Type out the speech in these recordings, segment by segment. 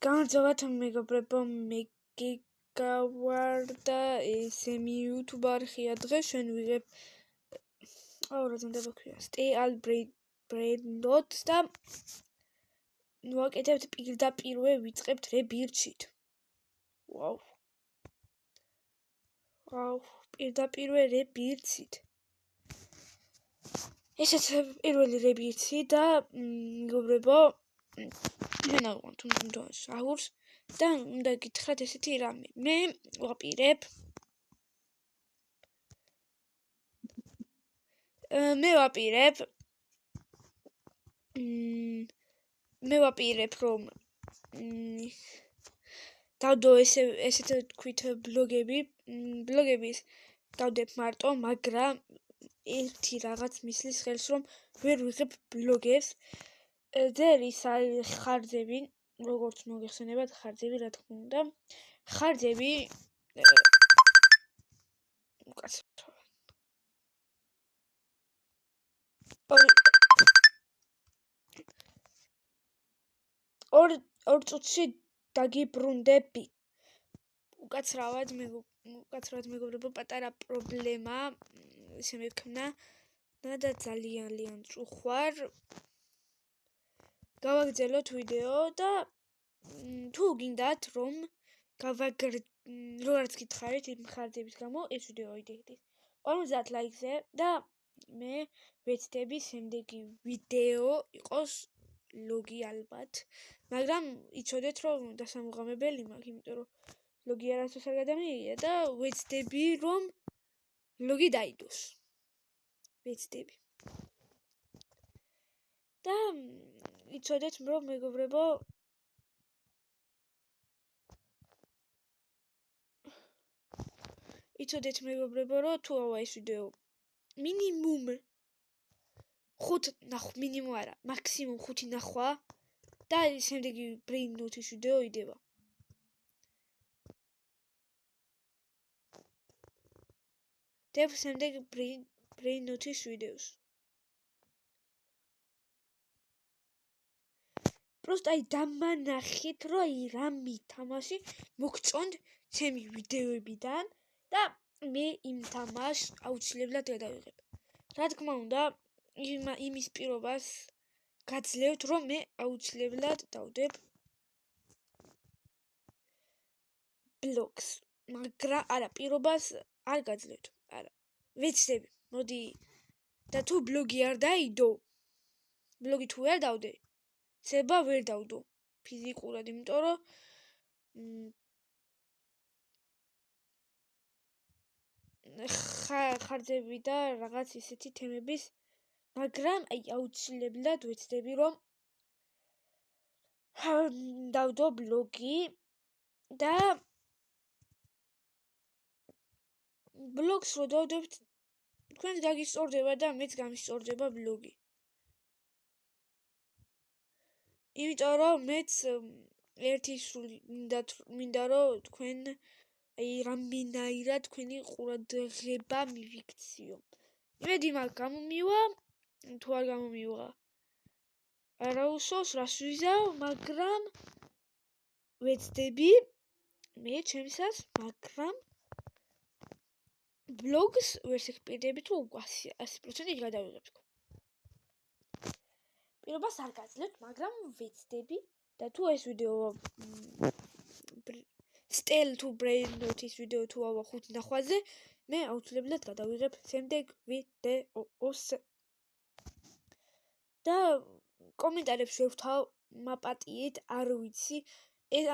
გამარჯობათ მეგობრებო, მე გიგავარდა ესემი იუთუბარი ხია დღეს ჩვენ ვიღებ რა უნდა ვქვია სტეალ ბრენდოთ და ვაკეთებთ პირდაპირვე ვიწყებთ რებირჩით. ვაუ. პირდაპირვე რებირჩით. ესეც პირველი რებირჩი და მეგობრებო ჩვენ ავყავთ თუნდაც აურს და უნდა გითხრათ ესეთი რამე. მე ვაპირებ რომ დავდო ესეთ თქვით ბლოგების დავდებ მარტო, მაგრამ ერთი რაღაც მისლის ხელს რომ ვერ ვიღებ ბლოგებს. ძერის ხარჯები, როგორც მოგეხსენებათ, ხარჯები რა თქმა უნდა. ხარჯები ორ წუთში დაგიბრუნდები. უკაცრავად მეგობრებო, პატარა პრობლემა შემექმნა და ძალიან წუხვარ. გავაგრძელოთ ვიდეო და თუ გინდათ რომ როგორც გითხარით იმ ხარჯების გამო ეს ვიდეო აიდექით 50 ლაიქზე და მე ვეცდები შემდეგი ვიდეო იყოს ლოგი ალბათ, მაგრამ იცოდეთ რომ დასამუღამებელი მაქვს, იმიტომ რომ ლოგი არასდროს არ გადამიღია და ვეცდები რომ ლოგი დაიდოს. ვეცდები. და იცოდეთ რომ მეგობრებო რომ თუ ეს ვიდეო მინიმუმ 5 ნახვა და შემდეგი ბრეინოთის ვიდეო იდება. დებ შემდეგ ბრეინოთის ვიდეოს. просто დამანახეთ რომ რა მითამაში მოგწონთ ჩემი ვიდეოებიდან და მე იმ თამაშს აუცილებლად გადავიღებ. რა თქმა უნდა, იმის პირობას გაძლევთ რომ მე აუცილებლად დავდებ ბლოგს, მაგრამ არა, პირობას არ გაძლევთ. არა. ვეცდები. მოდი და თუ ბლოგი არ დაიდო, ბლოგი თუ ვერ დავდე, შეიძლება ვერ დავდო ფიზიკურად, იმიტომ რომ ხარჯები და რაღაც ისეთი თემების, მაგრამ აუცილებლად ვეცდები რომ დავდო ბლოგი და ბლოგს რო დავდებთ, თქვენს გაგისწორდება და მეც გამისწორდება ბლოგი. იმიტომ რომ მეც ერთი სული მინდა რომ თქვენ რამენაირად თქვენი ყურადღება მივიქციო. იმედი მაქვს გამომივა, თუ არ გამომივა არა უსოს რას ვიზავ, მაგრამ ვეცდები მე ჩემსას, მაგრამ ბლოგს ვერ შეგპირდები თუ 100% გადავიღებ. პირობას არ გაძლევთ, მაგრამ ვეცდები და თუ ეს ვიდეო სტელ თუ ბრეინოთის ვიდეო თუ ავა 5 ნახვაზე, მე აუცილებლად გადავიღებ შემდეგ ვიდეოს. და კომენტარებს შევთავ, მაპატიეთ, არ ვიცი.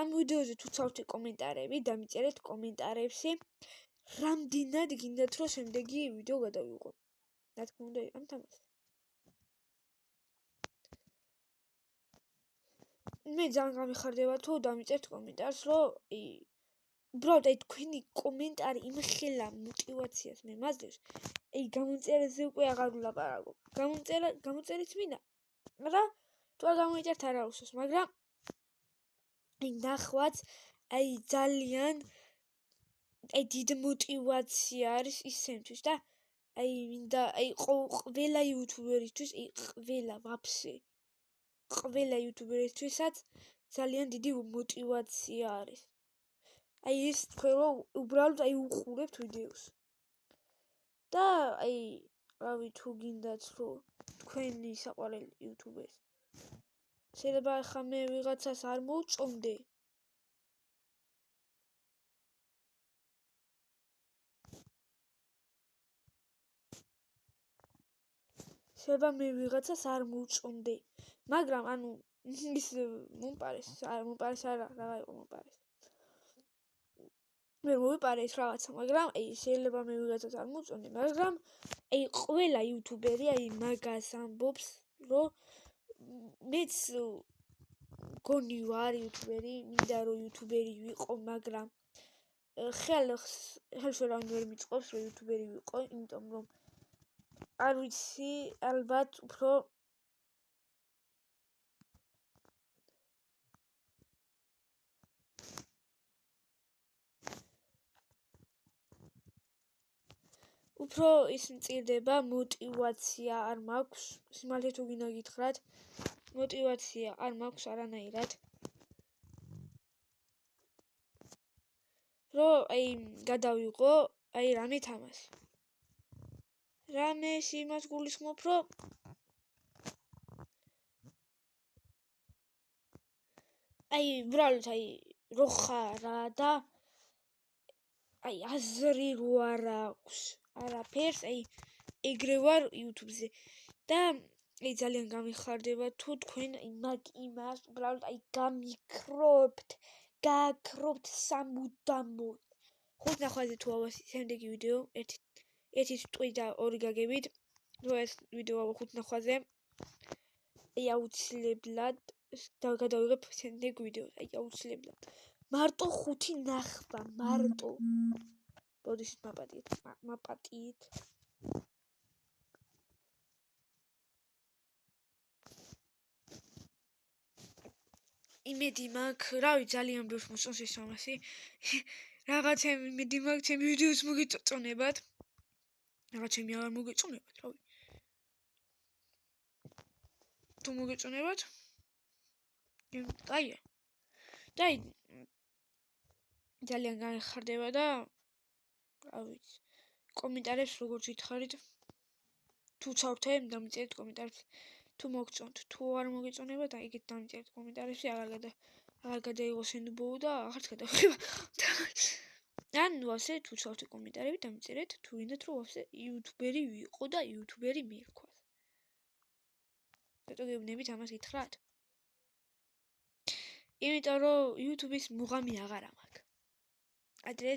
ამ ვიდეოზე თუ ცავთ კომენტარები, დამიწერეთ კომენტარებში. რამდენად გინდათ რომ შემდეგი ვიდეო გადავიღო. რა თქმა უნდა, ამ თამაშს. მე ძალიან გამიხარდება თუ დამიწერთ კომენტარს, რომ უბრალოდ თქვენი კომენტარი იმხელა мотивაციას მე მაძლევს. გამოწერაზე უკვე აღარ ვლაპარაკობ. გამოწერიც მინდა. მაგრამ თუ არ გამოიწერთ არა უსოს, მაგრამ ნახვაც ძალიან დიდ мотивაცია არის ისენთვის და მინდა ყველა იუთუბერისთვის, ყველა ვაფშე ყველა იუთუბერისთვისაც ძალიან დიდი мотивაცია არის. აი ეს თქვენ რომ უბრალოდ აი უყურებთ ვიდეოს. და აი რავი თუ გინდათ რომ თქვენი საყვარელი იუთუბერი შეიძლება ახლა მე ვიღაცას არ მოვწონდე. შეიძლება მე ვიღაცას არ მოვწონდე, მაგრამ ანუ ის მომპარეს არა, რა იყო მომპარეს. მე მოვიპარეს რაღაცა, მაგრამ აი შეიძლება მე ვიღაცას არ მოვწონდე, მაგრამ აი ყველა იუთუბერი აი მაგას ამბობს, რომ მეც გონი ვარ იუთუბერი, მინდა რომ იუთუბერი ვიყო, მაგრამ ხელს ვერ მიწყობს რომ იუთუბერი ვიყო, იმიტომ რომ არ ვიცი, ალბათ უფრო ის მწირდება, мотивация არ მაქვს, სიმართლე თუ გინდა გითხრათ, мотивация არ მაქვს არანაირად. რომ აი გადავიღო, აი რამე თამაში. რამეს იმას გულისხმობ, რომ აი უბრალოდ აი რო ხარა და აი აზრი რო არ აქვს არაფერს, აი ეგრე ვარ YouTube-ზე და აი ძალიან გამიხარდება თუ თქვენ აი მაგ იმას უბრალოდ აი გააქრობთ სამუდამოდ. 5 ნახვაზე თუ ავასი შემდეგი ვიდეო, ერთი ტყვი და 2 გაგებით, რო ეს ვიდეო 5 ნახვაზე, აი აუცილებლად გადავიღებ შემდეგ ვიდეოს, აი აუცილებლად. მარტო 5 ნახვა, მარტო. ბოდიშით მაპატიეთ. იმედი მაქვს, რავი, ძალიან ბევრს მოსწონს ეს თამაში. რაღაცა იმედი მაქვს, ჩემი ვიდეოს მოგეწონებათ. რაღაც ჩემი აღარ მოგეწონებათ, რავი. თუ მოგეწონებათ? აი. ძალიან გამიხარდება და რა ვიცი. კომენტარებს როგორც ითხარით, თუ ჩავრთე, დამიწერეთ კომენტარებში. თუ მოგწონთ, თუ არ მოგეწონებათ, აი ეგეთ დამიწერეთ კომენტარებში, აღარ გადაიღოს ენბოუ და აღარც გადავიღება. ანუ ასე თუ ჩავრთე კომენტარები, დამიწერეთ, თუ გინდათ რომ ასე იუთუბერი ვიყო და იუთუბერი მირქვას. რატო გეუბნებით ამას გითხრათ? იმიტომ რომ YouTube-ის მუღამი აღარ მაქვს. ადრე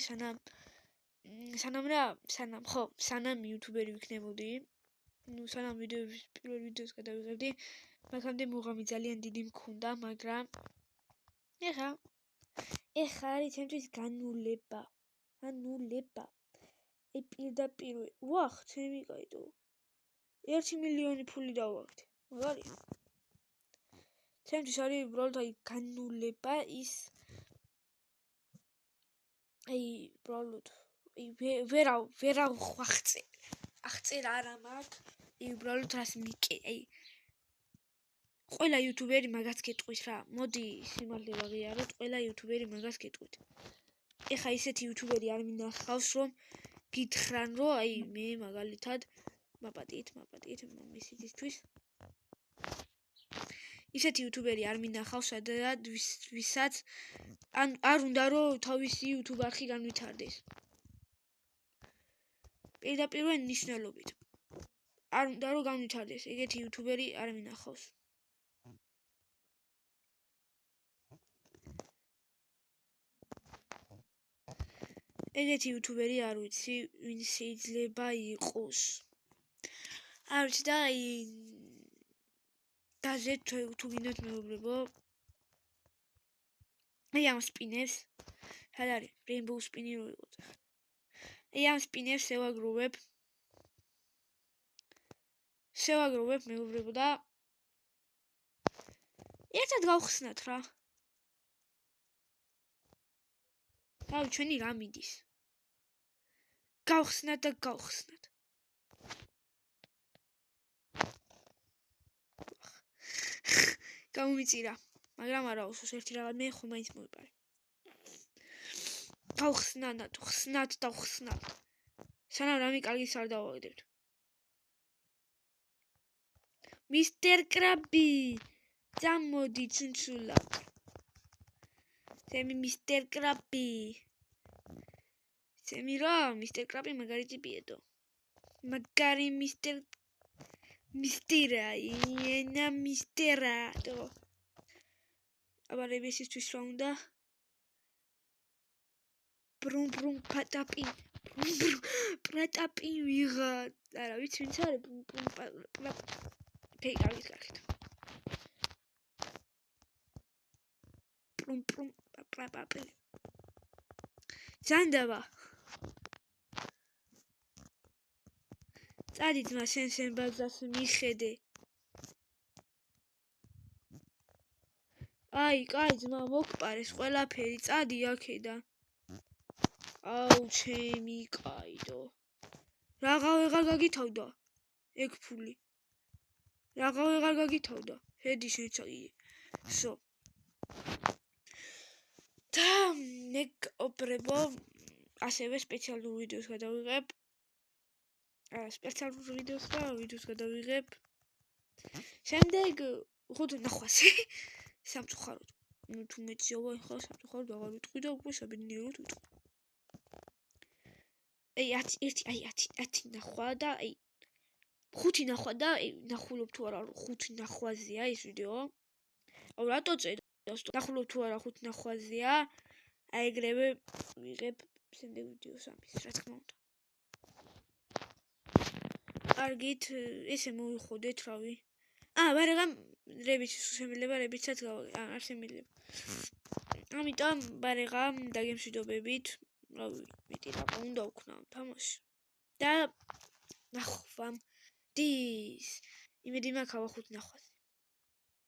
სანამ იუთუბერი ვიქნებოდი, სანამ პირველ ვიდეოს გადავიღებდი, მაგამდე მუღამი ძალიან დიდი მქონდა, მაგრამ ეხა არის ჩემთვის განულება. აი პირდაპირ ვახ, ჩემი კაიტო. 1 მილიონი ფული დავაგდე. მაგარია. ჩემთვის არის უბრალოდ აი განულება ის აი უბრალოდ ვერა აღწერ არა მაქვს, აი უბრალოდ რას მიკე, აი ყველა იუთუბერი მაგას გეტყვის რა. მოდი სიმართლე ვაღიაროთ, ყველა იუთუბერი მაგას გეტყვით. ეხა ისეთი იუთუბერი არ მინახავს, რომ გითხრან, რომ აი მე მაგალითად მაპატიეთ მისისთვის. ისეთი იუთუბერი არ მინახავს, ვისაც არ უნდა რომ თავისი YouTube არხი განვითარდეს. პირდაპირ ნიშნულობით. არ უნდა რომ განვითარდეს, ეგეთი იუთუბერი არ მინახავს. ეგეთი იუთუბერი არ ვიცი, ვინ შეიძლება იყოს. არ ვიცი და აი დაზე თუ გინდათ მეუბნებო. აი ამ სპინებს, რა არის? Rainbow Spin-ი რო იყო. აი ამ სპინებს შევაგროვებ მეუბნებო და ერთად გავხსნათ რა. რავი, ჩვენი რა მიდის? გავხსნათ. გამომიწირა. მაგრამ არა უსოს ერთი რაღაც მე ხომ მაინც მოვიპარე. გავხსნათ და ხსნათ. სანამ რამე კარგის არ დავაგდებთ. მისტერ კრაბი წამოდი ჩუნჩულად. სემი მისტერ კრაბი. სემი რა მისტერ კრაბი მაგარი ტიპიედო. მაგარი მისტერა იენა მისტერადო. აბა რებისისთვის რა უნდა? ბრუმ პატაპი. პრატაპი ვიღა. არა ვიცი ვინც არის ფეი კარგით. ბრუმ პაპაპი. ზანდაბა. წადი ძმა შენ ბაზას მიხედე. აი, კაი ძმა მოგპარეს ყველაფერი, წადი აქედან. აუ, ჩემი კაიდო. რაღა ვეღარ გაგითავდა? ეგ ფული. რაღა ვეღარ გაგითავდა? შედი შენცაგიე. და მეგობრებო, ასევე სპეციალურ ვიდეოს გადავიღებ. სპეციალურ ვიდეოს გადავიღებ. შემდეგ 5 ნახვაზე. სამწუხაროდ. თუ მეციავა ხარ სამწუხაროდ აღარ ვიტყვი და უკვე საბედნიეროდ ვიტყვი. აი 10 ნახვა და აი 5 ნახვა და ნახულობ თუ არა 5 ნახვაზეა ეს ვიდეო. აუ რატო წერდა? ნახულობ თუ არა 5 ნახვაზეა. აი ეგრევე ვიღებ შემდეგ ვიდეოს ამის, რა თქმა უნდა. კარგით, ესე მოვიხოდეთ, რავი. ვარაღამ რებიც შემიძლია რებიცაც არ შემიძლია. ამიტომ ვარაღამ დაგემშვიდობებით, რავი, მეტი რა უნდა ვქნა თამაში. და ნახვამ დის იმედი მაქვს 5 ნახვაზე.